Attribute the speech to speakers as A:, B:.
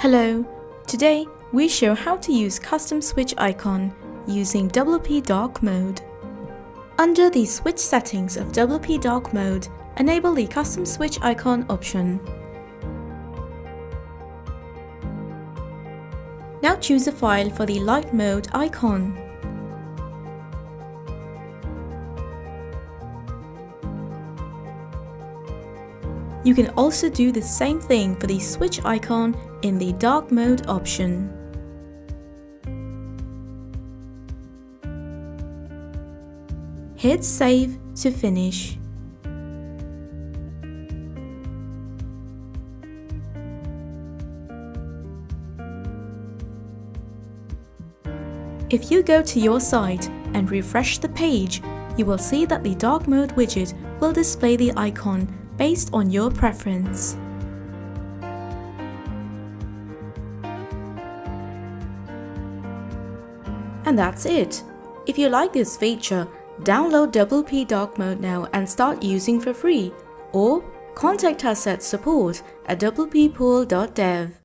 A: Hello, today we show how to use custom switch icon using WP Dark Mode. Under the switch settings of WP Dark Mode, enable the custom switch icon option. Now choose a file for the light mode icon. You can also do the same thing for the switch icon in the dark mode option. Hit save to finish. If you go to your site and refresh the page, you will see that the dark mode widget will display the icon based on your preference. And that's it. If you like this feature, download WP Dark Mode now and start using for free, or contact us at support@wppool.dev.